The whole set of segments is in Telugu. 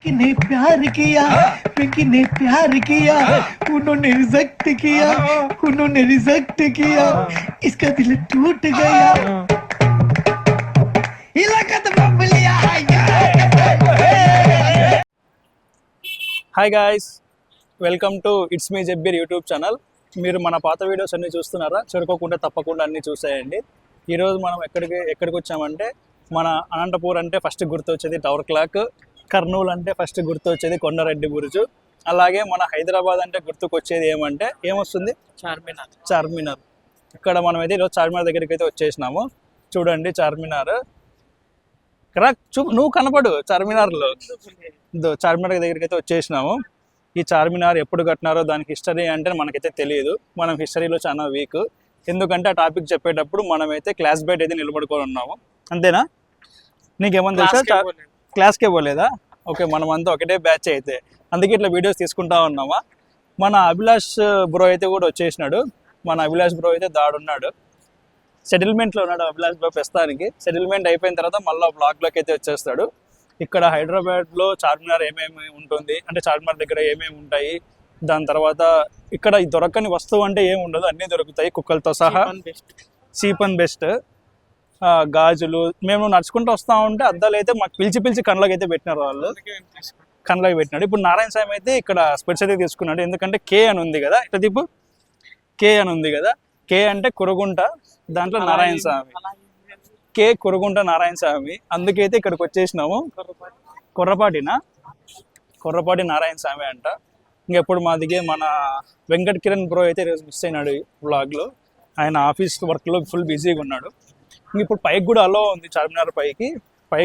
ने प्यार किया, पिंकी ने प्यार किया, उन्होंने रिजेक्ट किया, उन्होंने रिजेक्ट किया, इसका दिल टूट गया। Hi guys, welcome to it's me Jabbir YouTube channel. మీరు మన పాత వీడియోస్ అన్నీ చూస్తున్నారా? చెరుకోకుండా తప్పకుండా అన్నీ చూసేయండి. ఈరోజు మనం ఎక్కడికి వచ్చామంటే, మన అనంతపూర్ అంటే ఫస్ట్ గుర్తు వచ్చేది టవర్ క్లాక్, కర్నూలు అంటే ఫస్ట్ గుర్తు వచ్చేది కొండారెడ్డి బురుజు, అలాగే మన హైదరాబాద్ అంటే గుర్తుకొచ్చేది ఏమొస్తుంది? చార్మినార్. ఇక్కడ మనం అయితే ఈరోజు చార్మినార్ దగ్గరికి అయితే వచ్చేసినాము. చూడండి చార్మినార్, నువ్వు కనపడు చార్మినార్లో. చార్మినార్ దగ్గరికి అయితే వచ్చేసినాము. ఈ చార్మినార్ ఎప్పుడు కట్టినారో దానికి హిస్టరీ అంటే మనకైతే తెలియదు. మనం హిస్టరీలో చాలా వీక్, ఎందుకంటే ఆ టాపిక్ చెప్పేటప్పుడు మనమైతే క్లాస్ బయట అయితే నిలబడుకొని ఉన్నాము. అంతేనా? నీకేమన్నా తెలుసా? క్లాస్కే పోలేదా? ఓకే, మనం అంతా ఒకటే బ్యాచ్ అయితే, అందుకే ఇట్లా వీడియోస్ తీసుకుంటా ఉన్నామా. మన అభిలాష్ బ్రో అయితే కూడా వచ్చేసినాడు. మన అభిలాష్ బ్రో అయితే దాడున్నాడు, సెటిల్మెంట్లో ఉన్నాడు. అభిలాష్ బ్రో ప్రస్తుతానికి సెటిల్మెంట్ అయిపోయిన తర్వాత మళ్ళీ బ్లాగ్లోకి అయితే వచ్చేస్తాడు. ఇక్కడ హైదరాబాద్లో చార్మినార్ ఏమేమి ఉంటుంది అంటే, చార్మినార్ దగ్గర ఏమేమి ఉంటాయి, దాని తర్వాత ఇక్కడ దొరకని వస్తువు అంటే ఏమి ఉండదు, అన్నీ దొరుకుతాయి కుక్కలతో సహా. Cheap and best. గాజులు, మేము నడుచుకుంటూ వస్తూ ఉంటే అద్దాలు అయితే మాకు పిలిచి కళ్ళకి అయితే పెట్టినారు, వాళ్ళు కళ్ళకి పెట్టినాడు. ఇప్పుడు నారాయణ స్వామి అయితే ఇక్కడ స్పెట్స్ అయితే తీసుకున్నాడు, ఎందుకంటే కే అని ఉంది కదా, ఇట్లా తిప్పు, కే అని ఉంది కదా. కే అంటే కురుగుంట, దాంట్లో నారాయణ స్వామి, కే కురుగుంట నారాయణ స్వామి. అందుకైతే ఇక్కడికి వచ్చేసినాము. కొర్రపాటి నారాయణ స్వామి అంట. ఇంకెప్పుడు మా దిగే మన వెంకట్ కిరణ్ బ్రో అయితే ఈరోజు మిస్ అయినాడు వ్లాగ్లో. ఆయన ఆఫీస్ వర్క్లో ఫుల్ బిజీగా ఉన్నాడు. ఇప్పుడు పైకి కూడా అలో ఉంది, చార్మినార్ పైకి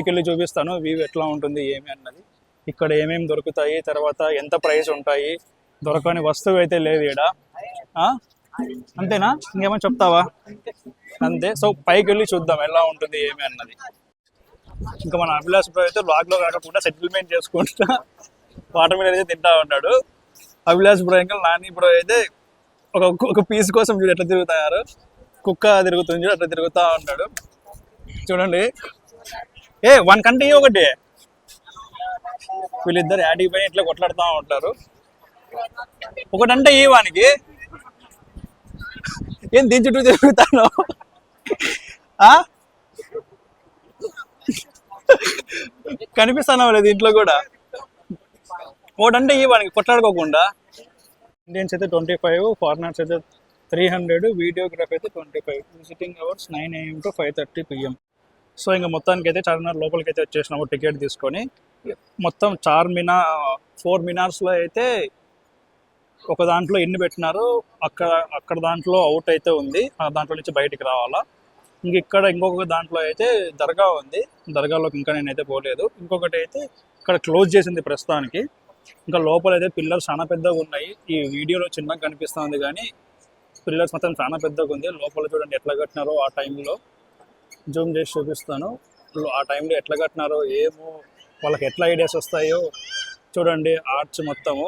వెళ్ళి చూపిస్తాను వ్యూ ఎట్లా ఉంటుంది ఏమి అన్నది, ఇక్కడ ఏమేమి దొరుకుతాయి, తర్వాత ఎంత ప్రైస్ ఉంటాయి. దొరకని వస్తువు అయితే లేదు ఇక్కడ. అంతేనా? ఇంకేమైనా చెప్తావా? అంతే. సో పైకి వెళ్ళి చూద్దాం ఎలా ఉంటుంది ఏమి అన్నది. ఇంకా మన అభిలాష్ బ్రో అయితే బ్లాగ్లో కాకుండా సెటిల్మెంట్ చేసుకుంటా వాటర్ మీద అయితే తింటా ఉన్నాడు. అభిలాష్ బ్రో ఇంకా నాని బ్రో అయితే ఒక పీస్ కోసం చూడు ఎట్లా తిరుగుతారు, కుక్క తిరుగుతుంది చూడు అట్లా తిరుగుతూ ఉంటాడు. చూడండి, వన్ కంటే ఒకటి, వీళ్ళిద్దరు యాడికి పైన ఇట్లా కొట్లాడుతూ ఉంటారు. ఒకటంటే ఈ వానికి ఏం దీని చుట్టూ తిరుగుతాను, కనిపిస్తాను లేదు ఇంట్లో కూడా. ఒకటంటే ఈ వానికి కొట్లాడుకోకుండా. ఇండియన్స్ అయితే 25, ఫారినర్స్ అయితే 300, వీడియోగ్రఫీ అయితే 25. Visiting hours 9 AM to 5:30 PM. So ఇంకా మొత్తానికి అయితే చార్మినార్ లోపలికి అయితే వచ్చేసినాము టికెట్ తీసుకొని. మొత్తం 4 మినార్స్లో అయితే ఒక దాంట్లో ఎన్ని పెట్టినారు, అక్కడ దాంట్లో అవుట్ అయితే ఉంది, ఆ దాంట్లో నుంచి బయటికి రావాలా. ఇంకొక దాంట్లో అయితే దర్గా ఉంది, దర్గాలోకి ఇంకా నేనైతే పోలేదు. ఇంకొకటి అయితే ఇక్కడ క్లోజ్ చేసింది ప్రస్తుతానికి. ఇంకా లోపల అయితే పిల్లర్స్ చాలా పెద్దగా ఉన్నాయి. ఈ వీడియోలో చిన్నగా కనిపిస్తుంది కానీ పిల్లర్స్ మొత్తం చాలా పెద్దగా ఉంది. లోపల చూడండి ఎట్లా కట్టినారో ఆ టైంలో, జూమ్ చేసి చూపిస్తాను. ఆ టైంలో ఎట్లా కట్టినారో ఏమో, వాళ్ళకి ఎట్లా ఐడియాస్ వస్తాయో చూడండి. ఆర్చ్ మొత్తము,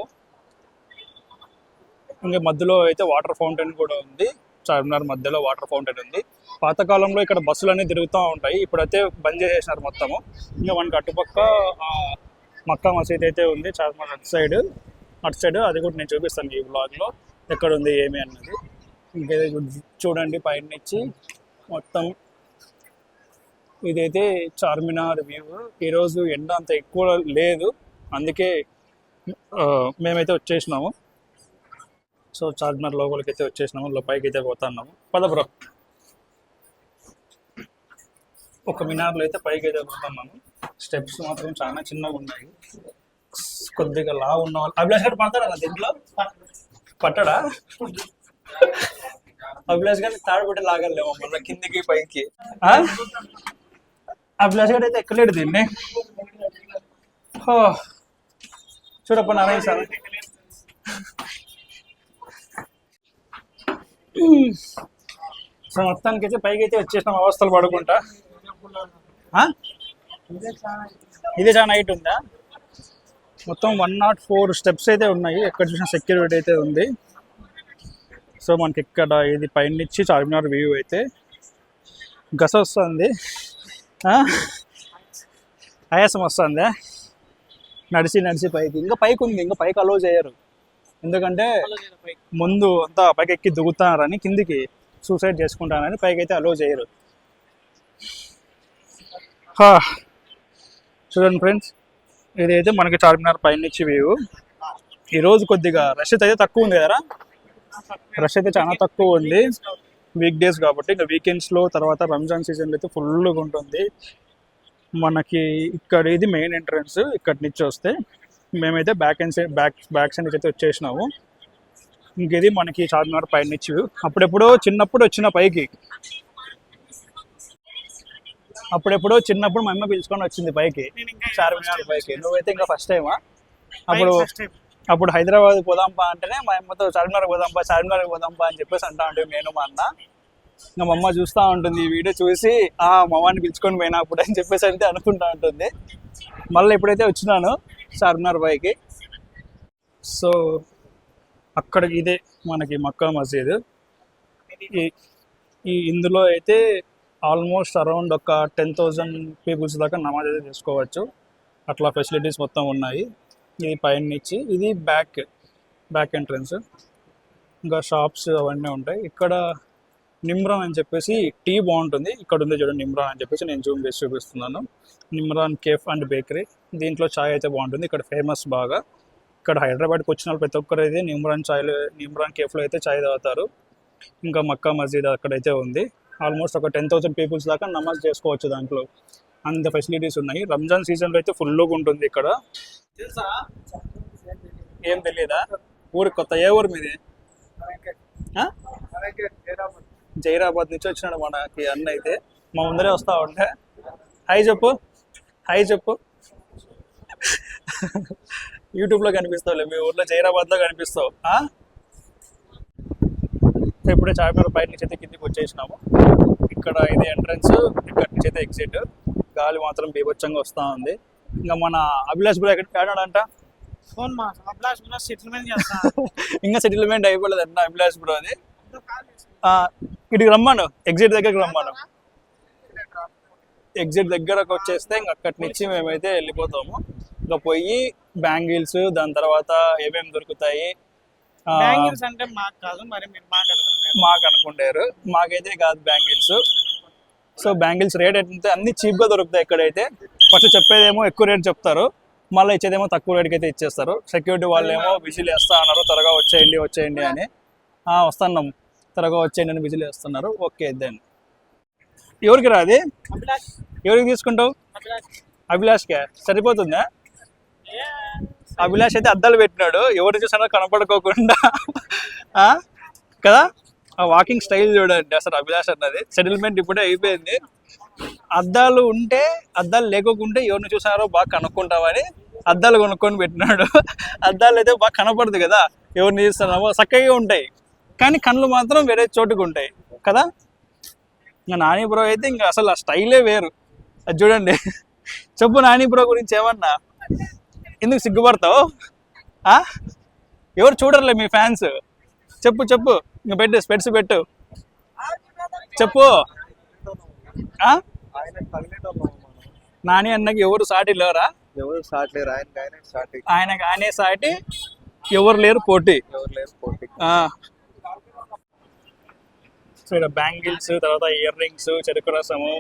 ఇంకా మధ్యలో అయితే వాటర్ ఫౌంటైన్ కూడా ఉంది. చార్మినార్ మధ్యలో వాటర్ ఫౌంటైన్ ఉంది. పాతకాలంలో ఇక్కడ బస్సులు అన్నీ తిరుగుతూ ఉంటాయి, ఇప్పుడైతే బంద్ చేసేసినారు మొత్తము. ఇంకా మనకి అటుపక్క మక్కా మసీద్ అయితే ఉంది చార్మినార్ అటు సైడ్, అది కూడా నేను చూపిస్తాను ఈ బ్లాగ్లో ఎక్కడ ఉంది ఏమి అన్నది. ఇంకైతే చూడండి పైన నుంచి మొత్తం ఇదైతే చార్మినార్ వ్యూ. ఈరోజు ఎండ అంత ఎక్కువ లేదు, అందుకే మేమైతే వచ్చేసినాము. సో చార్మినార్ లోపలికి అయితే వచ్చేసినాము, పైకి అయితే పోతున్నాము. పద బ్రో, ఒక మినార్లో అయితే పైకి అయితే పోతున్నాము. స్టెప్స్ మాత్రం చాలా చిన్నగా ఉన్నాయి, కొద్దిగా లా ఉన్న వాళ్ళు. అభిలాష్ గారు పడతాడా నా దీంట్లో? పట్టడా? అభిలాష్ గారిని తాడుబట్టి లాగలేము మళ్ళీ కిందికి పైకి. అభిలాష్ గారు అయితే ఎక్కలేడు దీన్ని. చూడప్ప నారాయణ సార్, సో మొత్తానికి అయితే పైకి అయితే వచ్చేసినాం అవస్థలు పడుకుంటా. ఇదే చాలా హైట్ ఉందా? మొత్తం 104 స్టెప్స్ అయితే ఉన్నాయి, ఎక్కడ చూసిన సెక్యూరిటీ అయితే ఉంది. సో మనకి ఇక్కడ ఇది పైనుంచి చార్మినార్ వ్యూ అయితే గస వస్తుంది, ఆయాసం వస్తుంది. నడిచి నడిచి పైకి ఇంకా పైకి ఉంది, ఇంకా పైకి అలో చేయరు. ఎందుకంటే ముందు అంతా పైకి ఎక్కి దిగుతారని, కిందికి సూసైడ్ చేసుకుంటారని పైకి అయితే అలో చేయరు. చూడండి ఫ్రెండ్స్, ఇదైతే మనకి చార్మినార్ పైనుంచి వ్యూ. ఈరోజు కొద్దిగా రష్ అయితే తక్కువ ఉంది కదా, రష్ అయితే చాలా తక్కువ ఉంది వీక్ డేస్ కాబట్టి. ఇంకా వీకెండ్స్లో తర్వాత రంజాన్ సీజన్లో అయితే ఫుల్గా ఉంటుంది. మనకి ఇక్కడ ఇది మెయిన్ ఎంట్రన్స్, ఇక్కడి నుంచి వస్తే మేమైతే బ్యాక్ సైడ్ అయితే వచ్చేసినాము. ఇంకేది మనకి చార్మినార్ పైన నుంచి వ్యూ. అప్పుడెప్పుడో చిన్నప్పుడు వచ్చిన పైకి, అప్పుడెప్పుడో చిన్నప్పుడు మా అమ్మ పిలుచుకొని వచ్చింది పైకి, చార్మినార్ పైకి. నువ్వైతే ఇంకా ఫస్ట్ టైమా? అప్పుడు హైదరాబాద్ పోదాంపా అంటేనే మా అమ్మతో చార్మినార్ పోదాంపా అని చెప్పేసి అంటా ఉంటుంది నేను మా అన్న. ఇంకా మా అమ్మ చూస్తూ ఉంటుంది ఈ వీడియో చూసి, మా అమ్మని పిలుచుకొని పోయినా అప్పుడు అని చెప్పేసి అయితే అనుకుంటా ఉంటుంది. మళ్ళీ ఎప్పుడైతే వచ్చినాను చార్మినార్ పైకి, సో అక్కడ ఇదే మనకి మక్కా మసీద్. ఇందులో అయితే ఆల్మోస్ట్ అరౌండ్ ఒక 10,000 పీపుల్స్ దాకా నమాజ్ అయితే చేసుకోవచ్చు. అట్లా ఫెసిలిటీస్ మొత్తం ఉన్నాయి. ఇది పైన నుంచి, ఇది బ్యాక్ ఎంట్రన్స్. ఇంకా షాప్స్ అవన్నీ ఉంటాయి. ఇక్కడ నిమ్రాన్ అని చెప్పేసి టీ బాగుంటుంది. ఇక్కడ ఉంది చూడండి నిమ్రాన్ అని చెప్పేసి, నేను జూమ్ చేసి చూపిస్తున్నాను. నిమ్రాన్ కేఫ్ అండ్ బేకరీ. దీంట్లో చాయ్ అయితే బాగుంటుంది, ఇక్కడ ఫేమస్ బాగా. ఇక్కడ హైదరాబాద్కి వచ్చిన వాళ్ళు ప్రతి ఒక్కరు అయితే నిమ్రాన్ కేఫ్లో అయితే చాయ్ తాగుతారు. ఇంకా మక్కా మసీద్ అక్కడైతే ఉంది. ఆల్మోస్ట్ ఒక 10,000 పీపుల్స్ దాకా నమాజ్ చేసుకోవచ్చు దాంట్లో, అంత ఫెసిలిటీస్ ఉన్నాయి. రంజాన్ సీజన్లో అయితే ఫుల్గా ఉంటుంది ఇక్కడ. ఏం తెలియదా? ఊరు కొత్త. ఏ ఊరు మీది? జైరాబాద్ నుంచి వచ్చినాడు మనకి అన్న అయితే. మా ముందరే వస్తా ఉంటే హాయ్ చెప్పు. యూట్యూబ్లో కనిపిస్తావులే, మీ ఊర్లో జైరాబాద్లో కనిపిస్తావు. ఇప్పుడే చార్మినార్ బయట నుంచి అయితే కిందికి వచ్చేసినాము. ఇక్కడ ఇది ఎంట్రన్స్, ఇక్కడ నుంచి అయితే ఎగ్జిట్. గాలి మాత్రం బీభత్సంగా వస్తూ ఉంది. ఇంకా మన అభిలాష్ బ్రో ఎక్కడికి ఆడాడంట, ఇంకా సెటిల్మెంట్ అయిపోలేదు అంట అభిలాష్ బ్రో అది. ఇటుకి రమ్మాను, ఎగ్జిట్ దగ్గరకు రమ్మాను. ఎగ్జిట్ దగ్గరకు వచ్చేస్తే ఇంక అక్కడి నుంచి మేమైతే వెళ్ళిపోతాము. ఇంకా పోయి బ్యాంగిల్స్, దాని తర్వాత ఏమేమి దొరుకుతాయి అంటే మాకు కాదు, మరి మీరు మాకు అనుకుంటారు. మాకైతే కాదు బ్యాంగిల్స్. సో బ్యాంగిల్స్ రేట్ అయితే అన్ని చీప్గా దొరుకుతాయి ఇక్కడైతే. ఫస్ట్ చెప్పేదేమో ఎక్కువ రేట్ చెప్తారు, మళ్ళీ ఇచ్చేదేమో తక్కువ రేట్కి అయితే ఇచ్చేస్తారు. సెక్యూరిటీ వాళ్ళు ఏమో విజిల్ వేస్తా అన్నారు, త్వరగా వచ్చేయండి అని. వస్తున్నాం, త్వరగా వచ్చేయండి అని విజిల్ వేస్తున్నారు. Okay then. ఎవరికి రాది? ఎవరికి తీసుకుంటావు? అభిలాష్కే సరిపోతుందా? అభిలాష్ అయితే అద్దాలు పెట్టినాడు, ఎవరు చూసినా కనపడుకోకుండా కదా. ఆ వాకింగ్ స్టైల్ చూడండి అసలు అభిలాష్ అన్నది. సెటిల్మెంట్ ఇప్పుడే అయిపోయింది. అద్దాలు ఉంటే, అద్దాలు లేకోకుంటే ఎవరిని చూసారో బాగా కనుక్కుంటామని అద్దాలు కొనుక్కొని పెట్టినాడు. అద్దాలు అయితే బాగా కనపడదు కదా, ఎవరిని చూస్తున్నామో. చక్కగా ఉంటాయి కానీ కళ్ళు మాత్రం వేరే చోటుకు ఉంటాయి కదా. ఇంకా నాని బ్రో అయితే ఇంకా అసలు ఆ స్టైలే వేరు. అది చూడండి. చెప్పు నాని బ్రో గురించి ఏమన్నా. ఎందుకు సిగ్గుపడతావు? ఎవరు చూడరులే మీ ఫ్యాన్స్. చెప్పు ఇంకా పెట్టు, స్పెట్స్ పెట్టు, చెప్పు. నాని అన్నకి ఎవరు సాటి లేరా? ఆయనే సాటి, ఎవరు లేరు పోటీ. సో ఇక్కడ బ్యాంగిల్స్, తర్వాత ఇయర్ రింగ్స్, చెరుకు రసము,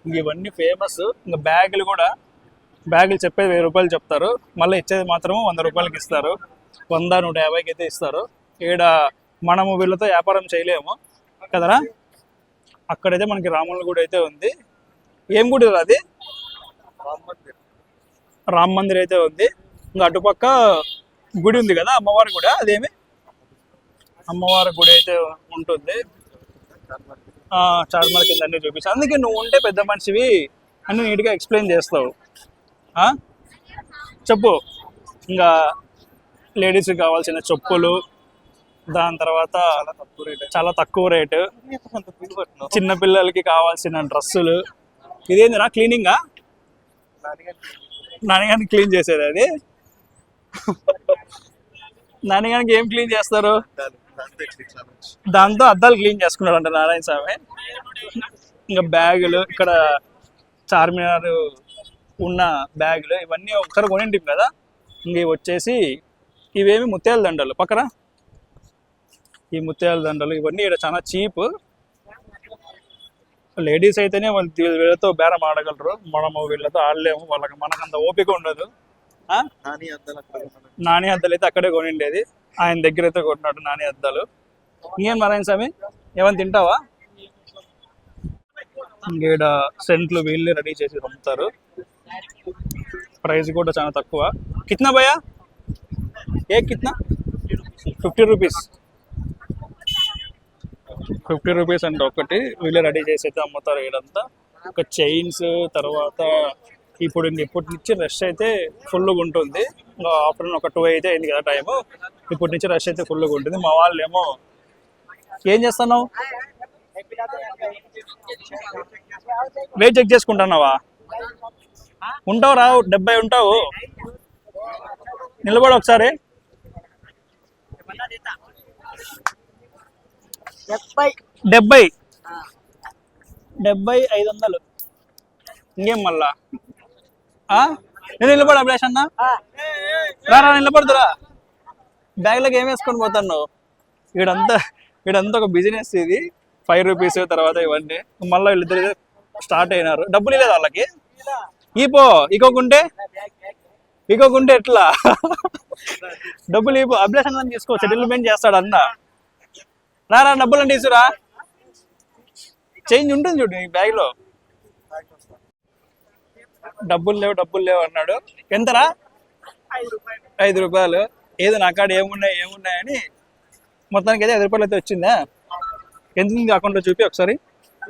ఇవన్నీ ఫేమస్. ఇంకా బ్యాగులు చెప్పేది 1000 రూపాయలు చెప్తారు, మళ్ళీ ఇచ్చేది మాత్రం 100 రూపాయలకి ఇస్తారు. 100, 150కి అయితే ఇస్తారు. ఈడ మనము వీళ్ళతో వ్యాపారం చేయలేము కదరా. అక్కడైతే మనకి రాముల గుడి అయితే ఉంది. ఏం గుడి అది? రామ్ మందిర్ అయితే ఉంది. ఇంకా అటుపక్క గుడి ఉంది కదా, అమ్మవారి గుడి. అదేమి అమ్మవారి గుడి అయితే ఉంటుంది. చార్మినార్ కింద అన్ని చూపిస్తాను. అందుకే నువ్వు ఉంటే పెద్ద మనిషివి అన్ని నీట్గా ఎక్స్ప్లెయిన్ చేస్తావు. చెప్పు. ఇంకా లేడీస్కి కావాల్సిన చెప్పులు, దాని తర్వాత చాలా తక్కువ రేటు, చిన్నపిల్లలకి కావాల్సిన డ్రెస్సులు. ఇదేందిరా క్లీనింగా? నాన్నగారికి క్లీన్ చేసేది అది. నాన్నగారికి ఏం క్లీన్ చేస్తారు? దాంతో అద్దాలు క్లీన్ చేసుకున్నాడు అంట నారాయణ స్వామి. ఇంకా బ్యాగులు, ఇక్కడ చార్మినార్ ఉన్న బ్యాగులు, ఇవన్నీ ఒకసారి కొనింటివి కదా, ఇంక ఇవి వచ్చేసి ఇవేమి ముత్యాల దండలు పక్కన. ఈ ముత్యాల దండలు ఇవన్నీ ఇక్కడ చాలా చీప్. లేడీస్ అయితేనే వాళ్ళు వీళ్ళతో బేరం ఆడగలరు, మనము వీళ్ళతో ఆడలేము, మనకంత ఓపిక ఉండదు. నాని అద్దాలు అయితే అక్కడే కొనిండేది, ఆయన దగ్గర అయితే కొన్నాడు నాని అద్దాలు. ఇంకేం నారాయణ స్వామి ఏమైనా తింటావా? ఇంకేడ సెంట్లు వీళ్ళే రెడీ చేసి అమ్ముతారు. ప్రైస్ కూడా చాలా తక్కువ. కిత్నా భయ్యా? ఏ కిత్నా? 50 రూపీస్. 50 రూపీస్ అంటే ఒకటి వీళ్ళే రెడీ చేసి అయితే అమ్ముతారు. ఇదంతా ఒక చైన్స్. తర్వాత ఇప్పుడు ఇప్పటి నుంచి రష్ అయితే ఫుల్గా ఉంటుంది. ఆఫ్టర్నూన్ ఒక 2 అయితే అయింది కదా టైము. ఇప్పటి నుంచి రష్ అయితే ఫుల్గా ఉంటుంది. మా వాళ్ళు ఏమో ఏం చేస్తున్నావు? వెయిట్ చెక్ చేసుకుంటున్నావా? ఉంటావు రావు 70 ఉంటావు. నిలబడి ఒకసారి. 70 500. ఇంకేం మళ్ళా నేను నిలబడి అభిలాష్ అన్న రా నిలబడుతురా. బ్యాగ్లోకి ఏం వేసుకొని పోతాను? వీడంతా ఒక బిజినెస్ ఇది. 5 రూపీస్ తర్వాత ఇవన్నీ. మళ్ళీ వీళ్ళిద్దరు స్టార్ట్ అయినారు. డబ్బులు లేదు వాళ్ళకి. ఇకోకుంటే ఎట్లా? డబ్బులు ఇపో. అభిలాష్ అన్న తీసుకో, సెటిల్మెంట్ చేస్తాడు అన్న. రా డబ్బులు అంటే తీసుకురా. చేంజ్ ఉంటుంది చూడు ఈ బ్యాగ్ లో. డబ్బులు లేవు అన్నాడు. ఎంతరా? 5 రూపాయలు. ఏదో నా కాడ ఏమున్నాయని మొత్తానికి అయితే 5 రూపాయలు అయితే వచ్చిందా? ఎంత ఉంది అకౌంట్లో చూపి ఒకసారి.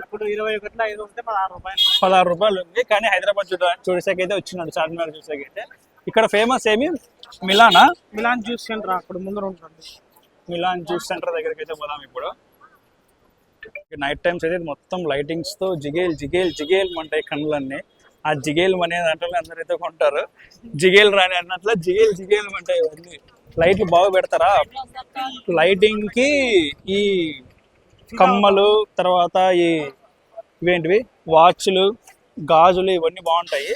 ఇప్పుడు 21 ఉంటే 16 రూపాయలు. 16 రూపాయలు ఉంది. కానీ హైదరాబాద్ చూసేకైతే వచ్చినాడు, చార్మినార్ చూసేకైతే. ఇక్కడ ఫేమస్ ఏమి? మిలాన్ జ్యూస్ సెంటర్ అక్కడ ముందర ఉంటుంది. మిలాన్ జ్యూస్ సెంటర్ దగ్గరికి అయితే పోదాం ఇప్పుడు. నైట్ టైమ్స్ అయితే మొత్తం లైటింగ్స్ తో జిగేల్ అంటాయి కన్నులన్నీ. ఆ జిగేల్ అనే దాంట్లో అందరైతే కొంటారు. జిగేల్ రాని అన్నట్ల జిగేల్ అంటాయి ఇవన్నీ. లైట్లు బాగా పెడతారా లైటింగ్ కి. ఈ కమ్మలు, తర్వాత ఇవేంటివి వాచ్లు, గాజులు ఇవన్నీ బాగుంటాయి.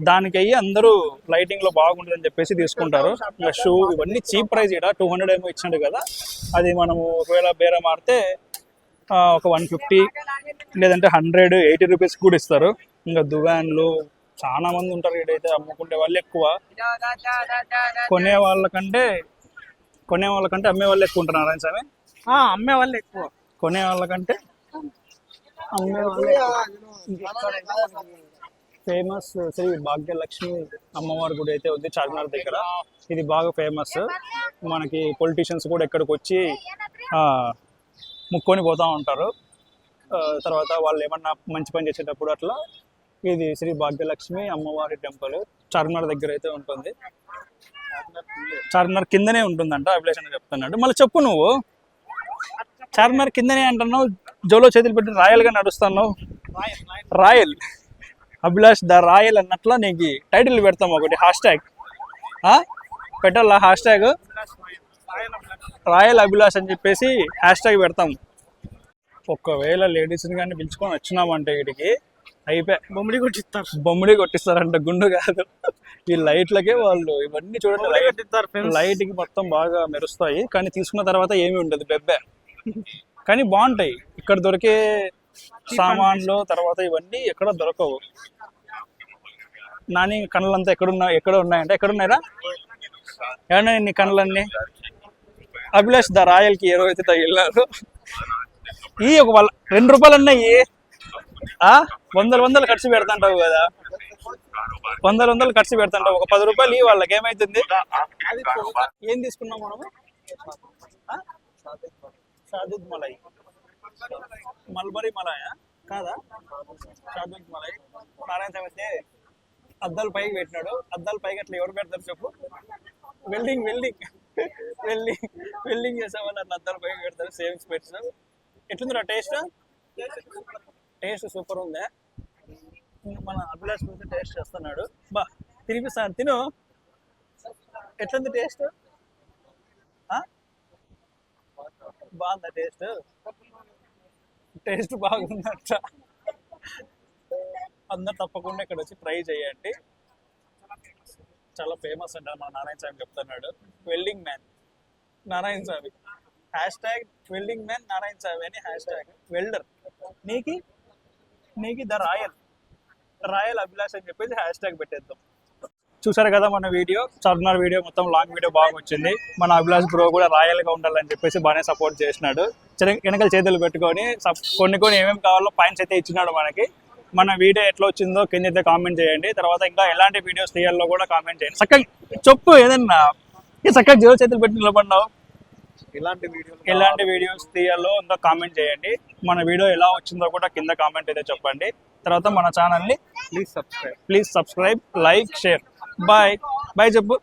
దానికి అయ్యి అందరూ లైటింగ్ లో బాగుంటుందని చెప్పేసి తీసుకుంటారు. ఇంకా షూ ఇవన్నీ చీప్ ప్రైస్. ఇక్కడ 200 ఏమో ఇచ్చినాడు కదా, అది మనము ఒకవేళ బేరం ఆడితే ఒక 150 లేదంటే 180 రూపీస్ కూడా ఇస్తారు. ఇంకా దువాన్లు చాలా మంది ఉంటారు ఇక్కడైతే. అమ్ముకుంటే వాళ్ళు ఎక్కువ, కొనే వాళ్ళకంటే అమ్మే వాళ్ళు ఎక్కువ ఉంటారు. నారాయణ స్వామి అమ్మే వాళ్ళు ఎక్కువ, కొనే వాళ్ళకంటే అమ్మే వాళ్ళు. ఫేమస్ శ్రీ భాగ్యలక్ష్మి అమ్మవారి గుడి అయితే ఉంది చార్మినార్ దగ్గర. ఇది బాగా ఫేమస్. మనకి పొలిటీషియన్స్ కూడా ఎక్కడికి వచ్చి ముక్కొని పోతూ ఉంటారు. తర్వాత వాళ్ళు ఏమన్నా మంచి పని చేసేటప్పుడు అట్లా. ఇది శ్రీ భాగ్యలక్ష్మి అమ్మవారి టెంపుల్ చార్మినార్ దగ్గర అయితే ఉంటుంది. చార్మినార్ కిందనే ఉంటుందంట అభిలాష్ అని చెప్తున్నాడు. మళ్ళీ చెప్పు, నువ్వు చార్మినార్ కిందనే అంటున్నావు, జోలో చేతులు పెట్టి రాయల్గా నడుస్తున్నావు. రాయల్ అభిలాష్ ద రాయల్ అన్నట్లా నీకు టైటిల్ పెడతాం ఒకటి. హ్యాష్ట్యాగ్ పెట్టాలా? హ్యాష్ట్యాగ్ రాయల్ అభిలాష్ అని చెప్పేసి హ్యాష్ట్యాగ్ పెడతాం. ఒకవేళ లేడీస్ని కానీ పిలుచుకొని వచ్చినామంటే వీటికి అయిపోయి బొమ్మిడి కొట్టిస్తారంట. గుండు కాదు, ఈ లైట్లకే వాళ్ళు ఇవన్నీ చూడండి. లైట్కి మొత్తం బాగా మెరుస్తాయి, కానీ తీసుకున్న తర్వాత ఏమీ ఉండదు, బెబ్బే. కానీ బాగుంటాయి ఇక్కడ దొరికే సామాన్లు. తర్వాత ఇవన్నీ ఎక్కడ దొరకవు. నాని కన్నులంతా ఎక్కడ ఉన్నాయంటే ఎక్కడున్నాయిరా? ఏమన్నా నీ కన్నులన్నీ? అభిలాష్ ద రాయల్కి ఏ రోజు అయితే తగిలినారు. ఈ ఒక 2 రూపాయలు అన్నాయి. 100 ఖర్చు పెడతాంటావు కదా, 100 ఖర్చు పెడతాంటావు. ఒక 10 రూపాయలు ఈ వాళ్ళకి ఏమైతుంది? ఏం తీసుకున్నాం మనము? షాదూద్ మలై, మల్బరీ మలాయా కాదా? షాదూద్ మలై. నారాయణ అయితే అద్దాలు పైకి పెట్టినాడు. అద్దాలు పైకి అట్లా ఎవరు పెడతారు చెప్పు? వెల్డింగ్ చేసే వాళ్ళు అట్లా అద్దాలు పైకి పెడతారు. సేవింగ్స్ పెట్స్. ఎట్లుందిరా టేస్ట్? టేస్ట్ సూపర్ ఉందే. మన అభిలాష్ గురించి టేస్ట్ చేస్తున్నాడు. బా తినిపిస్తాను, తిను. ఎట్లుంది టేస్ట్? బాగుందా టేస్ట్? టేస్ట్ బాగుందంట. అందరు తప్పకుండా ఇక్కడ వచ్చి ట్రై చేయండి. చాలా ఫేమస్ అంటారు మన నారాయణ స్వామి చెప్తున్నాడు. Welding man Narayana Swamy, hash tag welding man Narayana Swamy అని హ్యాష్ ట్యాగ్ వెల్డర్. నీకి ద రాయల్ అభిలాష్ అని చెప్పేసి హ్యాష్ ట్యాగ్ పెట్టేద్దాం. చూసారు కదా మన వీడియో, చార్మినార్ వీడియో మొత్తం లాంగ్ వీడియో బాగా వచ్చింది. మన అభిలాష్ బ్రో కూడా రాయల్గా ఉండాలని చెప్పేసి బాగానే సపోర్ట్ చేసినాడు. వెనకాల చేతులు పెట్టుకొని కొన్ని ఏమేమి కావాలో పాయింట్స్ అయితే ఇచ్చినాడు మనకి. మన వీడియో ఎట్లా వచ్చిందో కింద అయితే కామెంట్ చేయండి. తర్వాత ఇంకా ఎలాంటి వీడియోస్ తీయాలో కూడా కామెంట్ చేయండి. చక్కగా చెప్పు ఏదన్నా, చక్కగా జీరో చేతులు పెట్టి నిలబడినావు. ఎలాంటి వీడియోస్ తీయాలో ఇంకా కామెంట్ చేయండి. మన వీడియో ఎలా వచ్చిందో కూడా కింద కామెంట్ అయితే చెప్పండి. తర్వాత మన ఛానల్ని please subscribe, like, share. Bye చెప్పు.